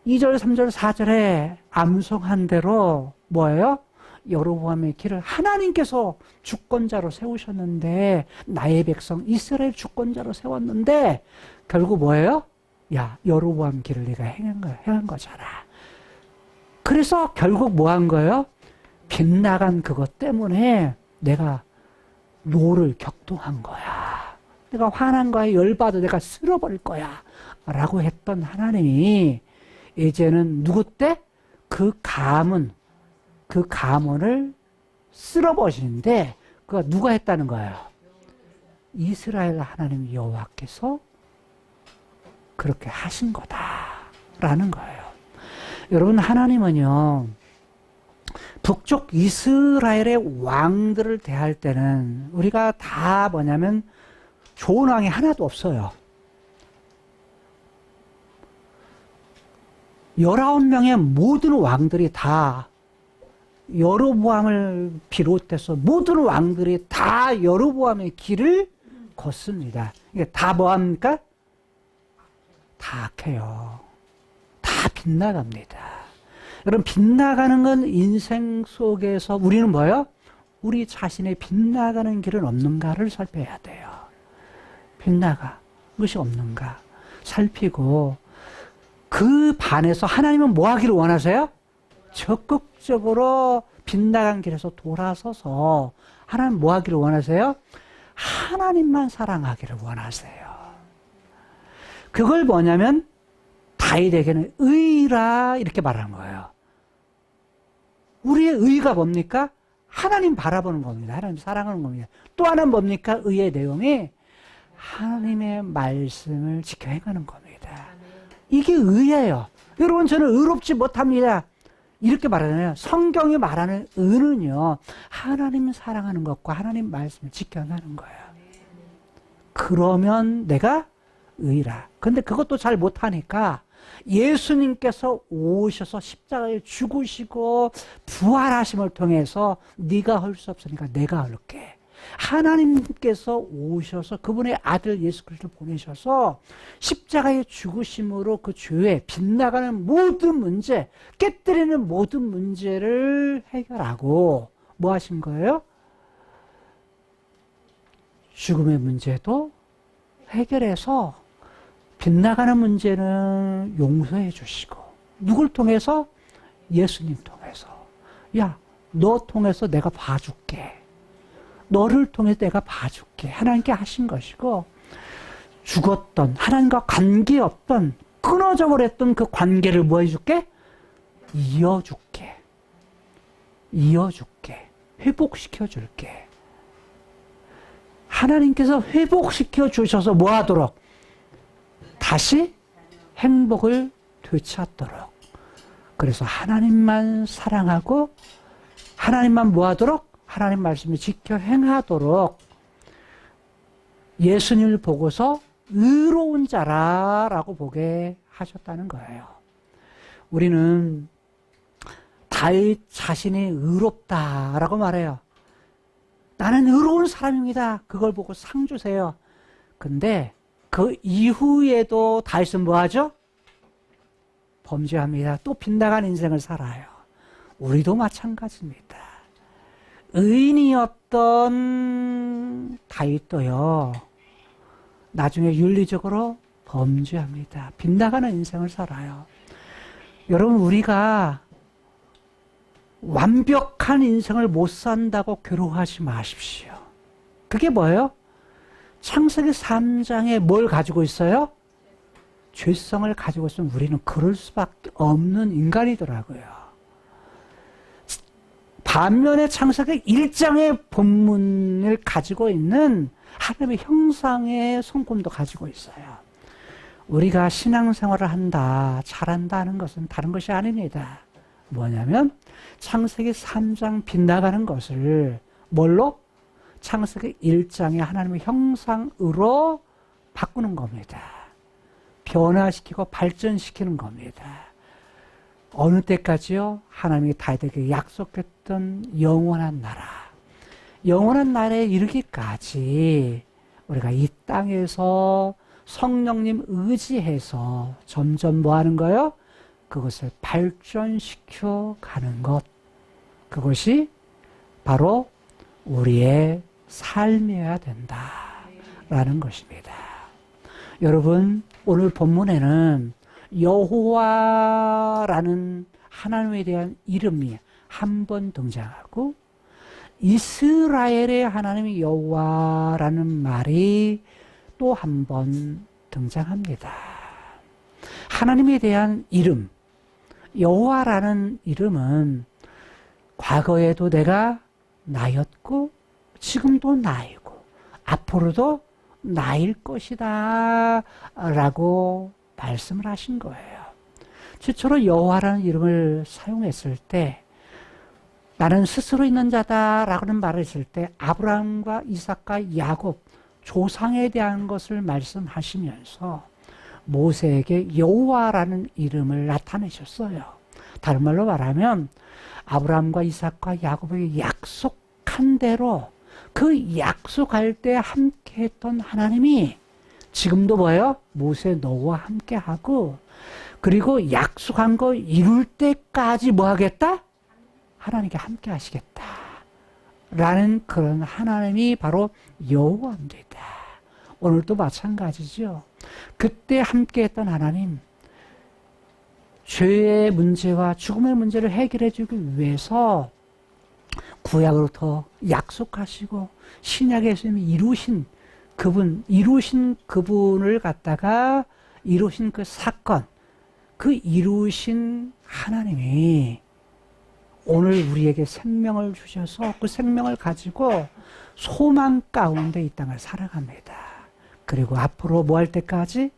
2절, 3절, 4절에 암송한 대로 뭐예요? 여로보암의 길을 하나님께서 주권자로 세우셨는데, 나의 백성 이스라엘 주권자로 세웠는데 결국 뭐예요? 야, 여로보암 길을 네가 행한 거잖아. 그래서 결국 뭐 한 거예요? 빗나간 그것 때문에 내가 노를 격동한 거야. 내가 화난 거야. 열받아. 내가 쓸어버릴 거야. 라고 했던 하나님이 이제는 누구 때? 그 가문을 쓸어버리는데, 그거 누가 했다는 거예요? 이스라엘 하나님 여호와께서 그렇게 하신 거다라는 거예요. 여러분, 하나님은요, 북쪽 이스라엘의 왕들을 대할 때는 우리가 다 뭐냐면 좋은 왕이 하나도 없어요. 19명의 모든 왕들이 다 여로보암을 비롯해서 모든 왕들이 다 여로보암의 길을 걷습니다. 이게 다 뭐합니까? 다 악해요. 다 빗나갑니다. 여러분, 빗나가는 건 인생 속에서 우리는 뭐예요? 우리 자신의 빗나가는 길은 없는가를 살펴야 돼요. 빗나가 것이 없는가 살피고, 그 반에서 하나님은 뭐 하기를 원하세요? 적극적으로 빗나간 길에서 돌아서서 하나님 뭐 하기를 원하세요? 하나님만 사랑하기를 원하세요. 그걸 뭐냐면 다윗에게는 의라 이렇게 말하는 거예요. 우리의 의가 뭡니까? 하나님 바라보는 겁니다. 하나님 사랑하는 겁니다. 또 하나는 뭡니까? 의의 내용이 하나님의 말씀을 지켜 행하는 겁니다. 이게 의예요. 여러분, 저는 의롭지 못합니다. 이렇게 말하잖아요. 성경이 말하는 의는요, 하나님 사랑하는 것과 하나님 말씀을 지켜가는 거예요. 그러면 내가 의라. 근데 그것도 잘 못하니까 예수님께서 오셔서 십자가에 죽으시고 부활하심을 통해서 네가 할 수 없으니까 내가 할게. 하나님께서 오셔서 그분의 아들 예수 그리스도를 보내셔서 십자가의 죽으심으로 그 죄에 빗나가는 모든 문제, 깨뜨리는 모든 문제를 해결하고 뭐 하신 거예요? 죽음의 문제도 해결해서 빗나가는 문제는 용서해 주시고, 누굴 통해서? 예수님 통해서. 야, 너 통해서 내가 봐줄게. 너를 통해서 내가 봐줄게. 하나님께 하신 것이고, 죽었던, 하나님과 관계없던, 끊어져 버렸던 그 관계를 뭐 해줄게? 이어줄게. 이어줄게. 회복시켜 줄게. 하나님께서 회복시켜 주셔서 뭐 하도록? 다시 행복을 되찾도록. 그래서 하나님만 사랑하고 하나님만 뭐 하도록? 하나님 말씀을 지켜 행하도록 예수님을 보고서 의로운 자라라고 보게 하셨다는 거예요. 우리는 다윗 자신이 의롭다라고 말해요. 나는 의로운 사람입니다. 그걸 보고 상 주세요. 근데 그 이후에도 다윗은 뭐 하죠? 범죄합니다. 또 빗나간 인생을 살아요. 우리도 마찬가지입니다. 의인이었던 다윗도요, 나중에 윤리적으로 범죄합니다. 빗나가는 인생을 살아요. 여러분, 우리가 완벽한 인생을 못 산다고 괴로워하지 마십시오. 그게 뭐예요? 창세기 3장에 뭘 가지고 있어요? 죄성을 가지고 있으면 우리는 그럴 수밖에 없는 인간이더라고요. 반면에 창세기 1장의 본문을 가지고 있는 하나님의 형상의 성품도 가지고 있어요. 우리가 신앙생활을 한다, 잘한다 하는 것은 다른 것이 아닙니다. 뭐냐면 창세기 3장 빗나가는 것을 뭘로? 창세기 1장의 하나님의 형상으로 바꾸는 겁니다. 변화시키고 발전시키는 겁니다. 어느 때까지요? 하나님이 다윗에게 약속했던 영원한 나라, 영원한 나라에 이르기까지 우리가 이 땅에서 성령님 의지해서 점점 뭐 하는 거예요? 그것을 발전시켜 가는 것. 그것이 바로 우리의 삶이어야 된다라는 것입니다. 여러분, 오늘 본문에는 여호와라는 하나님에 대한 이름이 한 번 등장하고 이스라엘의 하나님 여호와라는 말이 또 한 번 등장합니다. 하나님에 대한 이름, 여호와라는 이름은 과거에도 내가 나였고 지금도 나이고 앞으로도 나일 것이다 라고 말씀을 하신 거예요. 최초로 여호와라는 이름을 사용했을 때 나는 스스로 있는 자다라는 말을 했을 때 아브라함과 이삭과 야곱 조상에 대한 것을 말씀하시면서 모세에게 여호와라는 이름을 나타내셨어요. 다른 말로 말하면 아브라함과 이삭과 야곱에게 약속한 대로 그 약속할 때 함께 했던 하나님이 지금도 뭐예요? 모세 너와 함께 하고 그리고 약속한 거 이룰 때까지 뭐 하겠다? 하나님께 함께 하시겠다 라는 그런 하나님이 바로 여호와입니다. 오늘도 마찬가지죠. 그때 함께 했던 하나님, 죄의 문제와 죽음의 문제를 해결해 주기 위해서 구약으로부터 약속하시고 신약에서 이루신 그분을 갖다가 이루신 그 사건, 그 이루신 하나님이 오늘 우리에게 생명을 주셔서 그 생명을 가지고 소망 가운데 이 땅을 살아갑니다. 그리고 앞으로 뭐 할 때까지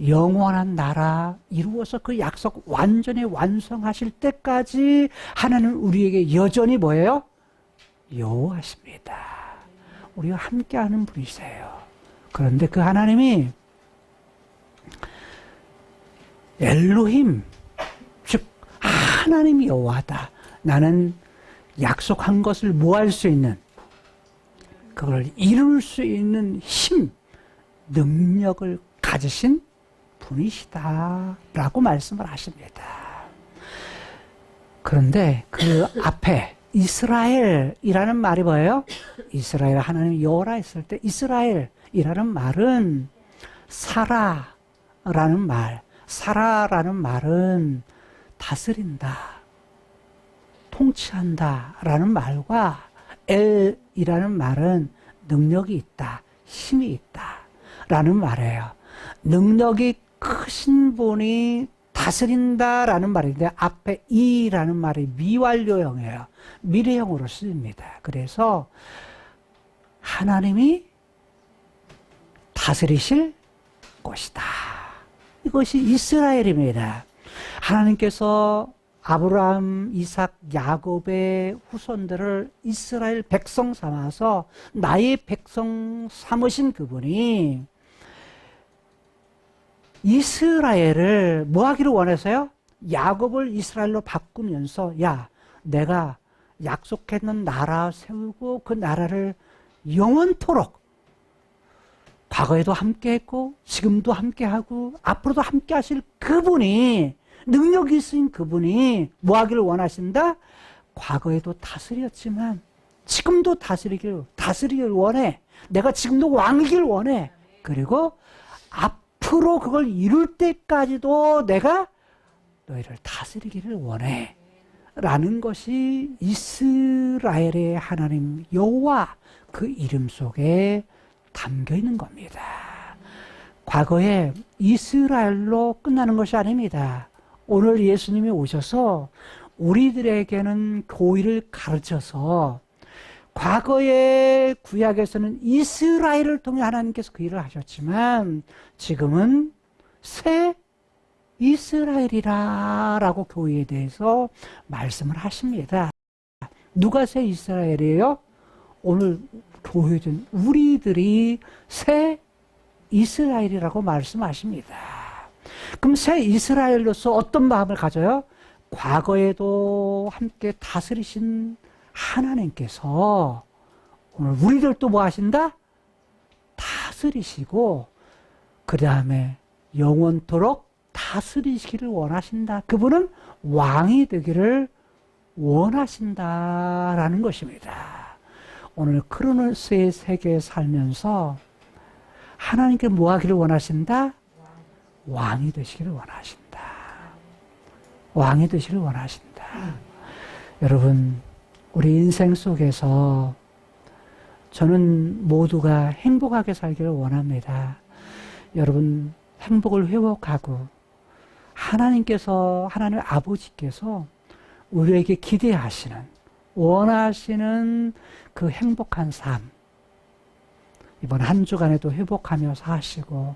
영원한 나라 이루어서 그 약속 완전히 완성하실 때까지 하나님은 우리에게 여전히 뭐예요? 여호와십니다. 우리와 함께하는 분이세요. 그런데 그 하나님이 엘로힘, 즉 하나님이 여호와다. 나는 약속한 것을 뭐 할 수 있는, 그걸 이룰 수 있는 힘, 능력을 가지신 분이시다 라고 말씀을 하십니다. 그런데 그 앞에 이스라엘이라는 말이 뭐예요? 이스라엘 하나님 여호와라 했을 때 이스라엘이라는 말은 사라라는 말은 다스린다, 통치한다 라는 말과 엘이라는 말은 능력이 있다, 힘이 있다 라는 말이에요. 능력이 크신 분이 다스린다라는 말인데 앞에 이라는 말이 미완료형이에요. 미래형으로 쓰입니다. 그래서 하나님이 다스리실 것이다. 이것이 이스라엘입니다. 하나님께서 아브라함, 이삭, 야곱의 후손들을 이스라엘 백성 삼아서 나의 백성 삼으신 그분이 이스라엘을 뭐 하기를 원해서요? 야곱을 이스라엘로 바꾸면서 야, 내가 약속했는 나라 세우고 그 나라를 영원토록 과거에도 함께했고 지금도 함께하고 앞으로도 함께하실 그분이, 능력이 있으신 그분이 뭐 하기를 원하신다? 과거에도 다스렸지만 지금도 다스리길 원해. 내가 지금도 왕이길 원해. 그리고 앞으로 그걸 이룰 때까지도 내가 너희를 다스리기를 원해 라는 것이 이스라엘의 하나님 여호와 그 이름 속에 담겨 있는 겁니다. 과거에 이스라엘로 끝나는 것이 아닙니다. 오늘 예수님이 오셔서 우리들에게는 교의를 가르쳐서 과거의 구약에서는 이스라엘을 통해 하나님께서 그 일을 하셨지만 지금은 새 이스라엘이라고 교회에 대해서 말씀을 하십니다. 누가 새 이스라엘이에요? 오늘 교회된 우리들이 새 이스라엘이라고 말씀하십니다. 그럼 새 이스라엘로서 어떤 마음을 가져요? 과거에도 함께 다스리신 하나님께서 오늘 우리들도 뭐 하신다? 다스리시고 그 다음에 영원토록 다스리시기를 원하신다. 그분은 왕이 되기를 원하신다라는 것입니다. 오늘 크로노스의 세계에 살면서 하나님께 뭐 하기를 원하신다? 왕이 되시기를 원하신다. 왕이 되시기를 원하신다. 여러분, 우리 인생 속에서 저는 모두가 행복하게 살기를 원합니다. 여러분, 행복을 회복하고 하나님 아버지께서 우리에게 기대하시는, 원하시는 그 행복한 삶, 이번 한 주간에도 회복하며 사시고,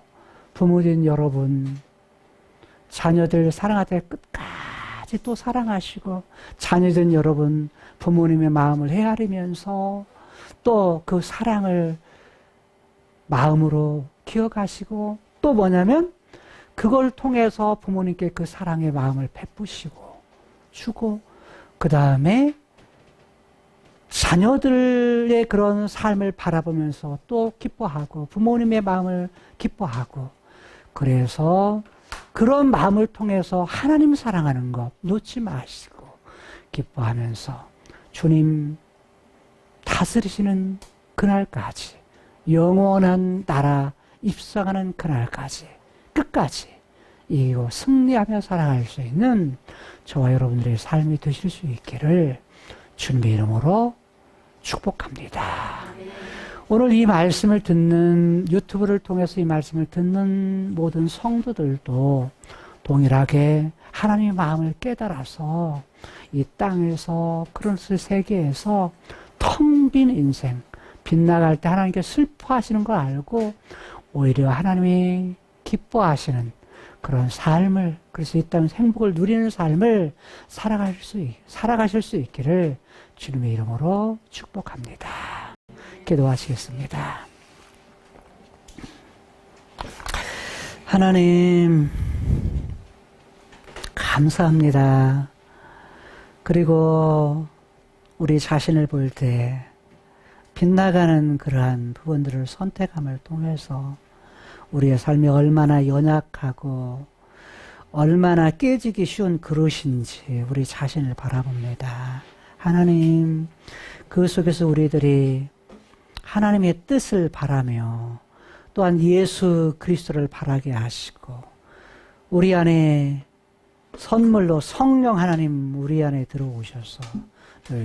부모님 여러분, 자녀들 사랑할 때 끝까지 또 사랑하시고, 자녀들 여러분, 부모님의 마음을 헤아리면서 또 그 사랑을 마음으로 기억하시고, 또 뭐냐면 그걸 통해서 부모님께 그 사랑의 마음을 베푸시고 주고, 그 다음에 자녀들의 그런 삶을 바라보면서 또 기뻐하고, 부모님의 마음을 기뻐하고, 그래서 그런 마음을 통해서 하나님 사랑하는 것 놓지 마시고 기뻐하면서 주님 다스리시는 그날까지, 영원한 나라 입성하는 그날까지 끝까지 이기고 승리하며 살아갈 수 있는 저와 여러분들의 삶이 되실 수 있기를 주님의 이름으로 축복합니다. 오늘 이 말씀을 듣는, 유튜브를 통해서 이 말씀을 듣는 모든 성도들도 동일하게 하나님의 마음을 깨달아서 이 땅에서, 크로노스 세계에서 텅 빈 인생, 빗나갈 때 하나님께 슬퍼하시는 걸 알고 오히려 하나님이 기뻐하시는 그런 삶을, 그래서 이 땅에서 행복을 누리는 삶을 살아가실 수 있기를 주님의 이름으로 축복합니다. 기도하시겠습니다. 하나님, 감사합니다. 그리고 우리 자신을 볼 때 빗나가는 그러한 부분들을 선택함을 통해서 우리의 삶이 얼마나 연약하고 얼마나 깨지기 쉬운 그릇인지 우리 자신을 바라봅니다. 하나님, 그 속에서 우리들이 하나님의 뜻을 바라며 또한 예수 그리스도를 바라게 하시고, 우리 안에 선물로 성령 하나님 우리 안에 들어오셔서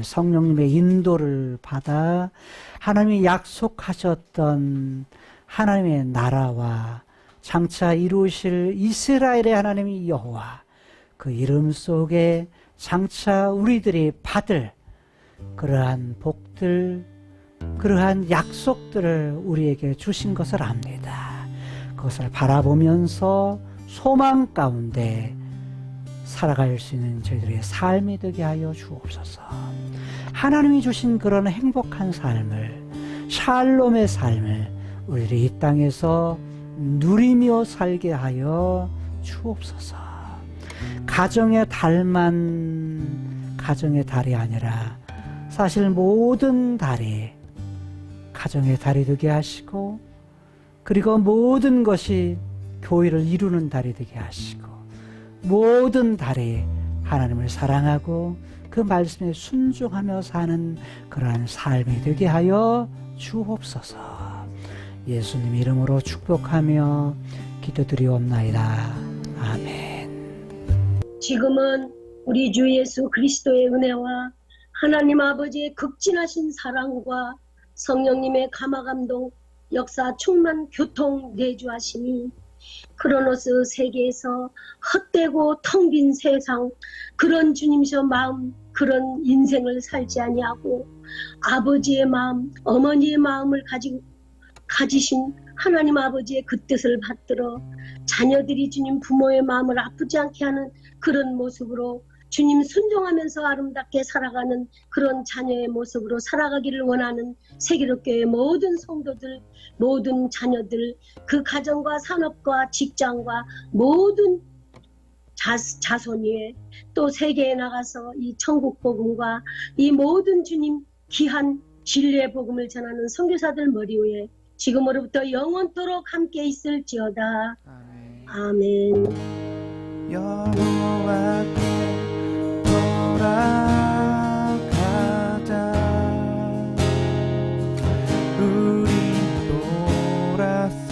성령님의 인도를 받아 하나님이 약속하셨던 하나님의 나라와 장차 이루실 이스라엘의 하나님이 여호와, 그 이름 속에 장차 우리들이 받을 그러한 복들, 그러한 약속들을 우리에게 주신 것을 압니다. 그것을 바라보면서 소망 가운데 살아갈 수 있는 저희들의 삶이 되게 하여 주옵소서. 하나님이 주신 그런 행복한 삶을, 샬롬의 삶을 우리들이 이 땅에서 누리며 살게 하여 주옵소서. 가정의 달만 가정의 달이 아니라 사실 모든 달이 가정의 달이 되게 하시고, 그리고 모든 것이 교회를 이루는 달이 되게 하시고, 모든 달이 하나님을 사랑하고 그 말씀에 순종하며 사는 그러한 삶이 되게 하여 주옵소서. 예수님 이름으로 축복하며 기도드리옵나이다. 아멘. 지금은 우리 주 예수 그리스도의 은혜와 하나님 아버지의 극진하신 사랑과 성령님의 감화감동 역사 충만 교통 내주하시니 크로노스 세계에서 헛되고 텅 빈 세상, 그런 주님이셔 마음, 그런 인생을 살지 아니하고 아버지의 마음, 어머니의 마음을 가지신 하나님 아버지의 그 뜻을 받들어 자녀들이 주님 부모의 마음을 아프지 않게 하는 그런 모습으로 주님 순종하면서 아름답게 살아가는 그런 자녀의 모습으로 살아가기를 원하는 세계롭교회 모든 성도들, 모든 자녀들, 그 가정과 산업과 직장과 모든 자손 위에 또 세계에 나가서 이 천국 복음과 이 모든 주님 귀한 진리의 복음을 전하는 선교사들 머리 위에 지금으로부터 영원토록 함께 있을지어다. 아멘. 아멘. 여호와께 돌아가자. 우리 돌아서